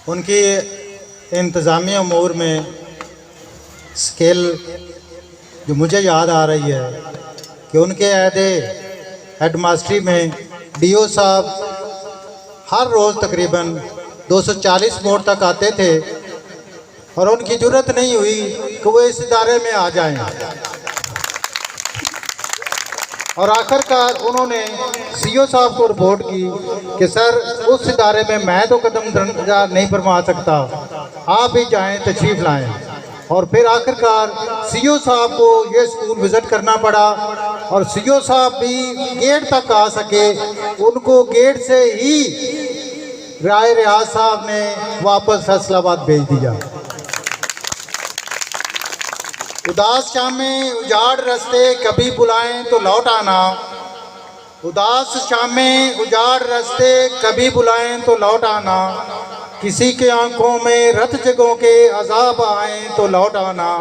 ان کی انتظامی امور میں اسکل جو مجھے یاد آ رہی ہے کہ ان کے عہدے ہیڈ ماسٹری میں ڈی او صاحب ہر روز تقریباً 240 موڑ تک آتے تھے اور ان کی جرت نہیں ہوئی کہ وہ اس ادارے میں آ جائیں، اور آخر کار انہوں نے سی او صاحب کو رپورٹ کی کہ سر اس ادارے میں میں تو قدم درجہ نہیں فرما سکتا، آپ ہی جائیں، تشریف لائیں۔ اور پھر آخر کار سی او صاحب کو یہ اسکول وزٹ کرنا پڑا اور سی او صاحب بھی گیٹ تک آ سکے، ان کو گیٹ سے ہی رائے ریاض صاحب نے واپس فیصل آباد بھیج دیا۔ اداس شامیں اجاڑ رستے کبھی بلائیں تو لوٹ آنا، اداس شامیں اجاڑ رستے کبھی بلائیں تو لوٹ آنا، کسی کے آنکھوں میں رت جگہوں کے عذاب آئیں تو لوٹ آنا،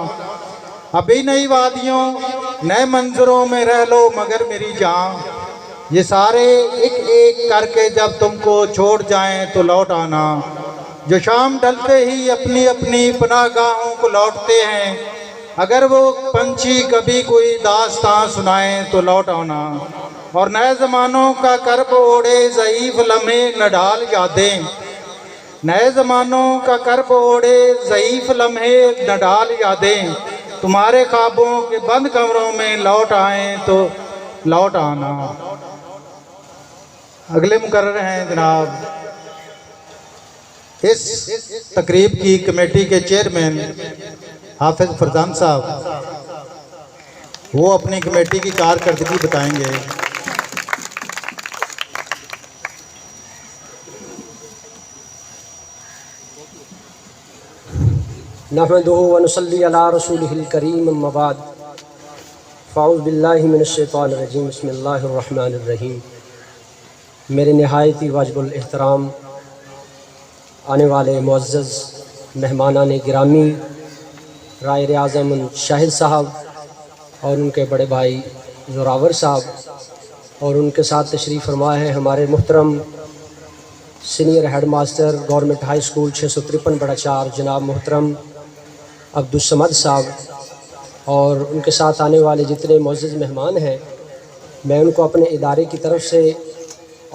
ابھی نئی وادیوں نئے منظروں میں رہ لو مگر میری جان، یہ سارے ایک ایک کر کے جب تم کو چھوڑ جائیں تو لوٹ آنا، جو شام ڈلتے ہی اپنی اپنی پناہ گاہوں کو لوٹتے ہیں، اگر وہ پنچھی کبھی کوئی داستان سنائیں تو لوٹ آنا، اور نئے زمانوں کا کرب اوڑے ضعیف لمحے نہ ڈال یادیں، نئے زمانوں کا کرب اوڑے ضعیف لمحے نہ ڈال یادیں، تمہارے خوابوں کے بند کمروں میں لوٹ آئیں تو لوٹ آنا۔ اگلے مقرر ہیں جناب اس تقریب کی کمیٹی کے چیئرمین حافظ فرزان صاحب، وہ اپنی کمیٹی کی کارکردگی بتائیں گے۔ نحمدہ ونصلی علی رسولہ الکریم، اما بعد، فاعوذ باللہ من الشیطان الرجیم، بسم اللہ الرحمن الرحیم۔ میرے نہایت ہی واجب الاحترام آنے والے معزز مہمانان گرامی، رائے اعظم شاہد صاحب اور ان کے بڑے بھائی زوراور صاحب، اور ان کے ساتھ تشریف فرما ہے ہمارے محترم senior head master government high school 653/4 جناب محترم عبدالصمد صاحب، اور ان کے ساتھ آنے والے جتنے معزز مہمان ہیں، میں ان کو اپنے ادارے کی طرف سے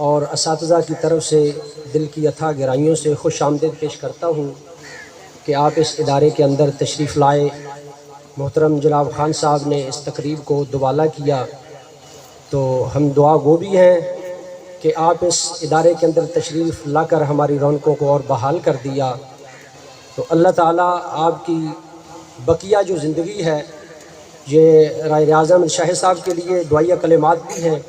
اور اساتذہ کی طرف سے دل کی اتھا گہرائیوں سے خوش آمدید پیش کرتا ہوں کہ آپ اس ادارے کے اندر تشریف لائے۔ محترم جناب خان صاحب نے اس تقریب کو دوبالا کیا، تو ہم دعا گو بھی ہیں کہ آپ اس ادارے کے اندر تشریف لا کر ہماری رونقوں کو اور بحال کر دیا، تو اللہ تعالیٰ آپ کی بقیہ جو زندگی ہے، یہ رائے اعظم شاہد صاحب کے لیے دعائیہ کلمات بھی ہیں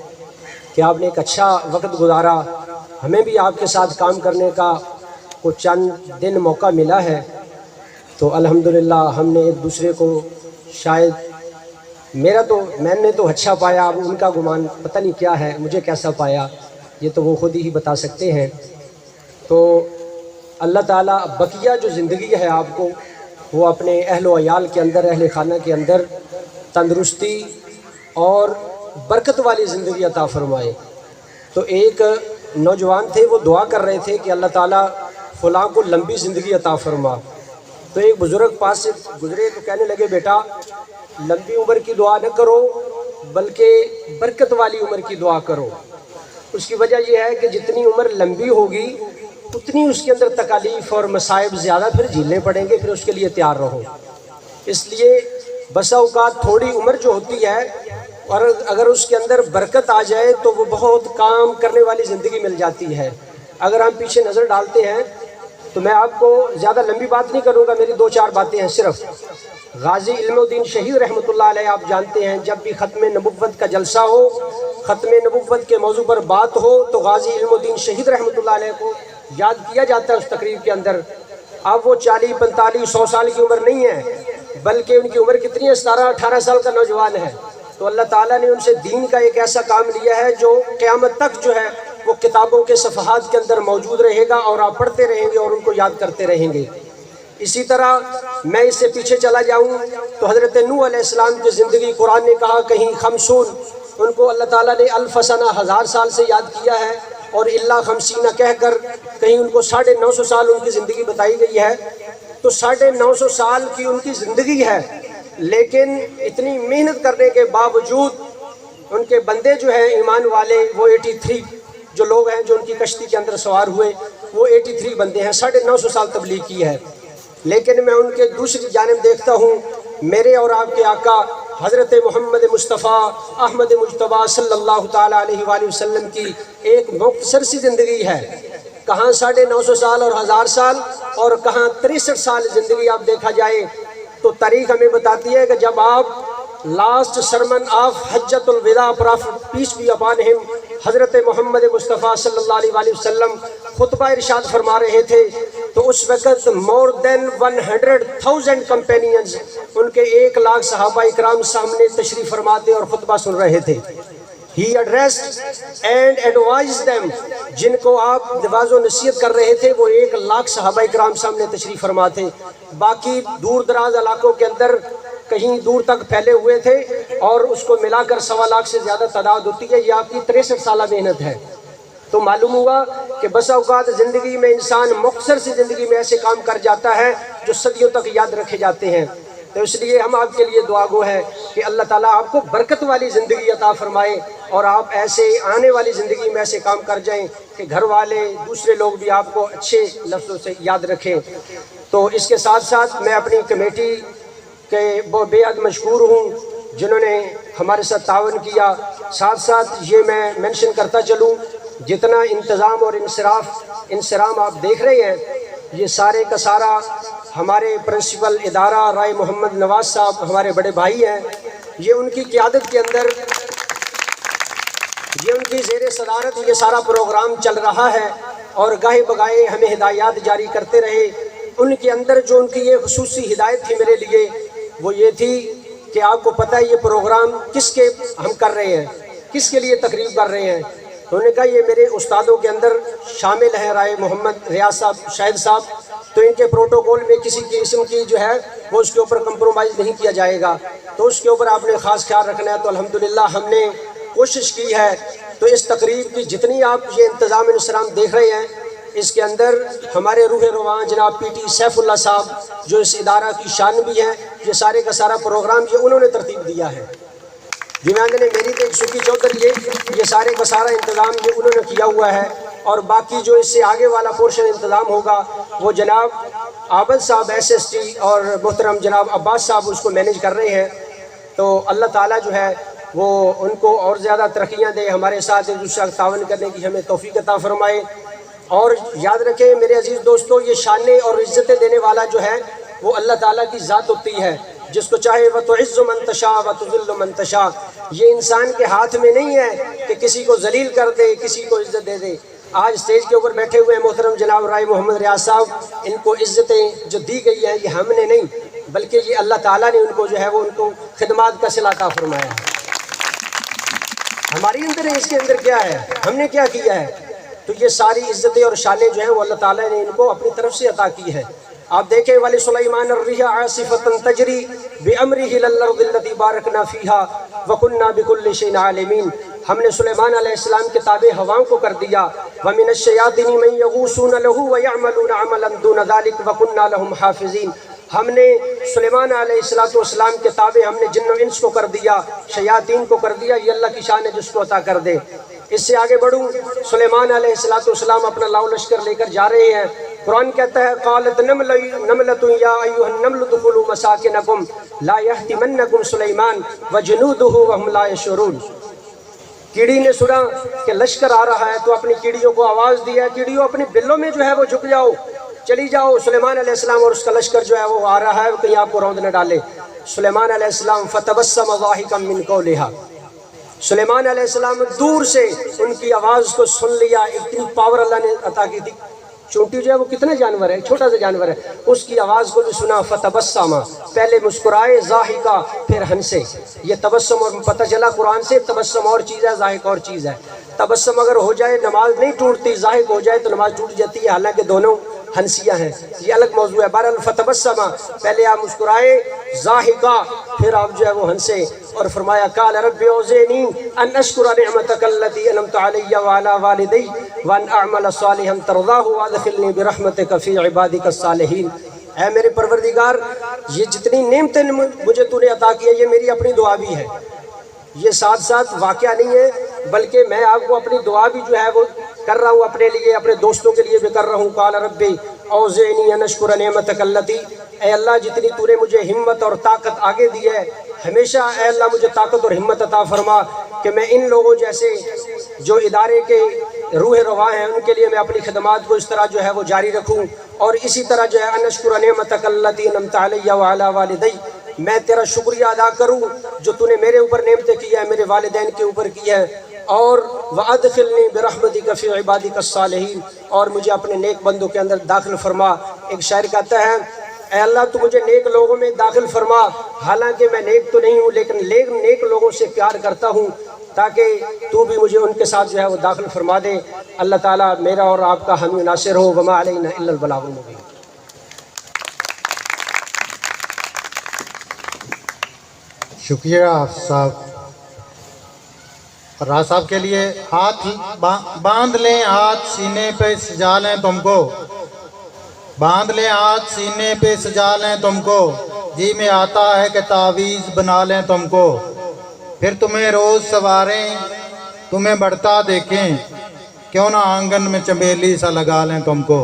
کہ آپ نے ایک اچھا وقت گزارا، ہمیں بھی آپ کے ساتھ کام کرنے کا کچھ چند دن موقع ملا ہے، تو الحمدللہ ہم نے ایک دوسرے کو شاید میں نے تو اچھا پایا، اب ان کا گمان پتہ نہیں کیا ہے، مجھے کیسا پایا یہ تو وہ خود ہی بتا سکتے ہیں۔ تو اللہ تعالیٰ بقیہ جو زندگی ہے آپ کو وہ اپنے اہل و عیال کے اندر، اہل خانہ کے اندر تندرستی اور برکت والی زندگی عطا فرمائے۔ تو ایک نوجوان تھے، وہ دعا کر رہے تھے کہ اللہ تعالیٰ فلاں کو لمبی زندگی عطا فرما، تو ایک بزرگ پاس سے گزرے تو کہنے لگے بیٹا لمبی عمر کی دعا نہ کرو بلکہ برکت والی عمر کی دعا کرو۔ اس کی وجہ یہ ہے کہ جتنی عمر لمبی ہوگی اتنی اس کے اندر تکالیف اور مصائب زیادہ پھر جھیلنے پڑیں گے، پھر اس کے لیے تیار رہو۔ اس لیے بسا اوقات تھوڑی عمر جو ہوتی ہے اور اگر اس کے اندر برکت آ جائے تو وہ بہت کام کرنے والی زندگی مل جاتی ہے۔ اگر ہم پیچھے نظر ڈالتے ہیں تو میں آپ کو زیادہ لمبی بات نہیں کروں گا، میری 2-4 باتیں ہیں صرف۔ غازی علم الدین شہید رحمۃ اللہ علیہ آپ جانتے ہیں، جب بھی ختم نبوت کا جلسہ ہو، ختم نبوت کے موضوع پر بات ہو تو غازی علم الدین شہید رحمۃ اللہ علیہ کو یاد کیا جاتا ہے اس تقریب کے اندر۔ اب وہ 40 45 100 سال کی عمر نہیں ہے، بلکہ ان کی عمر کتنی ہے، 17 18 سال کا نوجوان ہے، تو اللہ تعالیٰ نے ان سے دین کا ایک ایسا کام لیا ہے جو قیامت تک جو ہے وہ کتابوں کے صفحات کے اندر موجود رہے گا اور آپ پڑھتے رہیں گے اور ان کو یاد کرتے رہیں گے۔ اسی طرح میں اس سے پیچھے چلا جاؤں تو حضرت نوح علیہ السلام کی زندگی قرآن نے کہا کہیں 50، ان کو اللہ تعالیٰ نے 1000 سال سے یاد کیا ہے، اور اللہ خمسینہ کہہ کر کہیں ان کو 950 سال ان کی زندگی بتائی گئی ہے، تو 950 سال کی ان کی زندگی ہے، لیکن اتنی محنت کرنے کے باوجود ان کے بندے جو ہیں ایمان والے وہ 83 جو لوگ ہیں جو ان کی کشتی کے اندر سوار ہوئے وہ 83 بندے ہیں، 950 سال تبلیغ کی ہے۔ لیکن میں ان کے دوسری جانب دیکھتا ہوں میرے اور آپ کے آقا حضرت محمد مصطفیٰ احمد مجتبیٰ صلی اللہ تعالیٰ علیہ وآلہ وسلم کی ایک مختصر سی زندگی ہے، کہاں 950 سال اور 1000 سال اور کہاں 63 سال زندگی آپ دیکھا جائے تو تاریخ ہمیں بتاتی ہے کہ جب آپ لاسٹ سرمن آف حجت الوداع پرافٹ پیس بی اپان ہم حضرت محمد مصطفیٰ صلی اللہ علیہ وآلہ وسلم خطبہ ارشاد فرما رہے تھے تو اس وقت more than 100,000 کمپینینز ان کے 1 لاکھ صحابہ اکرام سامنے تشریف فرماتے اور خطبہ سن رہے تھے۔ He addressed and advised them، جن کو آپ نواز و نصیحت کر رہے تھے وہ 1 لاکھ صحابہ اکرام سامنے تشریف فرما تھے، باقی دور دراز علاقوں کے اندر کہیں دور تک پھیلے ہوئے تھے اور اس کو ملا کر 1.25 لاکھ سے زیادہ تعداد ہوتی ہے۔ یہ آپ کی 63 سالہ محنت ہے۔ تو معلوم ہوا کہ بسا اوقات زندگی میں انسان مختصر سی زندگی میں ایسے کام کر جاتا ہے جو صدیوں تک یاد رکھے جاتے ہیں۔ تو اس لیے ہم آپ کے لیے دعا گو ہے کہ اللہ تعالیٰ آپ کو برکت والی زندگی عطا فرمائے اور آپ ایسے آنے والی زندگی میں ایسے کام کر جائیں کہ گھر والے دوسرے لوگ بھی آپ کو اچھے لفظوں سے یاد رکھیں۔ تو اس کے ساتھ ساتھ میں اپنی کمیٹی کہ وہ بے حد مشکور ہوں جنہوں نے ہمارے ساتھ تعاون کیا۔ ساتھ ساتھ یہ میں منشن کرتا چلوں جتنا انتظام اور انصرام آپ دیکھ رہے ہیں یہ سارے کا سارا ہمارے پرنسپل ادارہ رائے محمد نواز صاحب ہمارے بڑے بھائی ہیں، یہ ان کی قیادت کے اندر یہ ان کی زیر صدارت یہ سارا پروگرام چل رہا ہے اور گاہے بگاہے ہمیں ہدایات جاری کرتے رہے۔ ان کے اندر جو ان کی یہ خصوصی ہدایت تھی میرے لیے وہ یہ تھی کہ آپ کو پتہ ہے یہ پروگرام کس کے ہم کر رہے ہیں، کس کے لیے تقریب کر رہے ہیں۔ انہوں نے کہا یہ میرے استادوں کے اندر شامل ہیں رائے محمد ریاض صاحب شاہد صاحب، تو ان کے پروٹوکول میں کسی قسم کی جو ہے وہ اس کے اوپر کمپرومائز نہیں کیا جائے گا، تو اس کے اوپر آپ نے خاص خیال رکھنا ہے۔ تو الحمدللہ ہم نے کوشش کی ہے۔ تو اس تقریب کی جتنی آپ یہ انتظام انصرام دیکھ رہے ہیں اس کے اندر ہمارے روح رواں جناب پی ٹی سیف اللہ صاحب جو اس ادارہ کی شان بھی ہیں، یہ سارے کا سارا پروگرام یہ انہوں نے ترتیب دیا ہے۔ جمعیت نے میری ایک سکی چودھری یہ سارے کا سارا انتظام یہ انہوں نے کیا ہوا ہے، اور باقی جو اس سے آگے والا پورشن انتظام ہوگا وہ جناب عابد صاحب SST اور محترم جناب عباس صاحب اس کو مینیج کر رہے ہیں۔ تو اللہ تعالیٰ جو ہے وہ ان کو اور زیادہ ترقیاں دے، ہمارے ساتھ ایک دوسرے کا تعاون کرنے کی ہمیں توفیق عطا فرمائے۔ اور یاد رکھیں میرے عزیز دوستو یہ شانیں اور عزتیں دینے والا جو ہے وہ اللہ تعالیٰ کی ذات ہوتی ہے، جس کو چاہے وَتُعِزُّ مَن تَشَاءُ وَتُذِلُّ مَن تَشَاءُ۔ یہ انسان کے ہاتھ میں نہیں ہے کہ کسی کو ذلیل کر دے کسی کو عزت دے دے۔ آج اسٹیج کے اوپر بیٹھے ہوئے محترم جناب رائے محمد ریاض صاحب، ان کو عزتیں جو دی گئی ہیں یہ ہم نے نہیں بلکہ یہ اللہ تعالیٰ نے ان کو جو ہے وہ ان کو خدمات کا صلہ عطا فرمایا ہے۔ ہماری اندر اس کے اندر کیا ہے، ہم نے کیا کیا ہے؟ تو یہ ساری عزتیں اور شانیں جو ہیں وہ اللہ تعالیٰ نے ان کو اپنی طرف سے عطا کی ہے۔ آپ دیکھیں وَلِسُلَيْمَانَ الرِّيحَ عَاصِفَةً تَجْرِي بِأَمْرِهِ إِلَى الْأَرْضِ الَّتِي بَارَكْنَا فِيهَا وَكُنَّا بِكُلِّ شَيْءٍ عَالِمِينَ۔ ہم نے سلیمان علیہ السلام کے تابع ہواؤں کو کر دیا۔ وَمِنَ الشَّيَاطِينِ مَن يَغُوصُونَ لَهُ وَيَعْمَلُونَ عَمَلًا دُونَ ذَلِكَ وَكُنَّا لَهُمْ حَافِظِينَ۔ ہم نے سلیمان علیہ السلام کے تابع ہم نے جن و انس کو کر دیا، شیاطین کو کر دیا، یہ اللہ کی شان ہے جس کو عطا کر دے۔ اس سے آگے بڑھوں، سلیمان علیہ السلام اپنا لاؤ لشکر لے کر جا رہے ہیں۔ قرآن کہتا ہے قالت نملۃ یا ایھا النمل ادخلوا مساکنکم لا یحطمنکم سلیمان وجنودہ وہم لا یشعرون۔ کیڑی نے سنا کہ لشکر آ رہا ہے تو اپنی کیڑیوں کو آواز دیا، کیڑیوں اپنی بلوں میں جو ہے وہ جھک جاؤ، چلی جاؤ، سلیمان علیہ السلام اور اس کا لشکر جو ہے وہ آ رہا ہے، کہیں آپ کو روند نہ ڈالے۔ سلیمان علیہ السلام فتبسم ضاحکا من قولہا، سلیمان علیہ السلام دور سے ان کی آواز کو سن لیا۔ اتنی پاور اللہ نے عطا کی تھی۔ چونٹی جو ہے وہ کتنا جانور ہے، چھوٹا سا جانور ہے، اس کی آواز کو بھی سنا۔ فتبسم، پہلے مسکرائے، ضاحکا پھر ہنسے۔ یہ تبسم، اور پتہ چلا قرآن سے تبسم اور چیز ہے، ضاحک اور چیز ہے۔ تبسم اگر ہو جائے نماز نہیں ٹوٹتی، ضاحک ہو جائے تو نماز ٹوٹ جاتی ہے، حالانکہ دونوں ہنسیہ ہیں، یہ الگ موضوع ہے۔ بہرحال فتبسما، پہلے آپ مسکرائے، ضاحکا، پھر آپ جو ہے وہ ہنسے، اور فرمایا قال رب اوزعنی ان اشکر نعمتک التی انعمت علی وعلی والدی وان اعمل صالحا ترضاہ وادخلنی برحمتک فی عبادک الصالحین۔ اے میرے پروردگار، یہ جتنی نعمتیں مجھے تو نے عطا کی ہے، یہ میری اپنی دعا بھی ہے، یہ ساتھ ساتھ واقعہ نہیں ہے، بلکہ میں آپ کو اپنی دعا بھی جو ہے وہ کر رہا ہوں، اپنے لیے، اپنے دوستوں کے لیے بھی کر رہا ہوں۔ قال ربی اوزعنی ان اشکر نعمتک التی، اے اللہ جتنی تو نے مجھے ہمت اور طاقت آگے دی ہے، ہمیشہ اے اللہ مجھے طاقت اور ہمت عطا فرما کہ میں ان لوگوں جیسے جو ادارے کے روح رواں ہیں ان کے لیے میں اپنی خدمات کو اس طرح جو ہے وہ جاری رکھوں، اور اسی طرح جو ہے ان اشکر نعمتک التی انعمت علی وعلی والدی، میں تیرا شکریہ ادا کروں جو تو نے میرے اوپر نعمتیں کی ہیں، میرے والدین کے اوپر کی ہیں، اور وَأَدْخِلْنِي بِرَحْمَتِكَ فِي عِبَادِكَ الصَّالِحِينَ، اور مجھے اپنے نیک بندوں کے اندر داخل فرما۔ ایک شاعر کہتا ہے اے اللہ تو مجھے نیک لوگوں میں داخل فرما، حالانکہ میں نیک تو نہیں ہوں لیکن نیک لوگوں سے پیار کرتا ہوں، تاکہ تو بھی مجھے ان کے ساتھ جو ہے وہ داخل فرما دے۔ اللہ تعالیٰ میرا اور آپ کا حامی ناصر ہو۔ وما علینا الا البلاغ المبین۔ شکریہ حافظ صاحب۔ راز صاحب کے لیے ہاتھ باندھ لیں، ہاتھ سینے پہ سجا لیں تم کو، باندھ لیں ہاتھ سینے پہ سجا لیں تم کو، جی میں آتا ہے کہ تعویذ بنا لیں تم کو، پھر تمہیں روز سواریں تمہیں بڑھتا دیکھیں، کیوں نہ آنگن میں چمیلی سا لگا لیں تم کو۔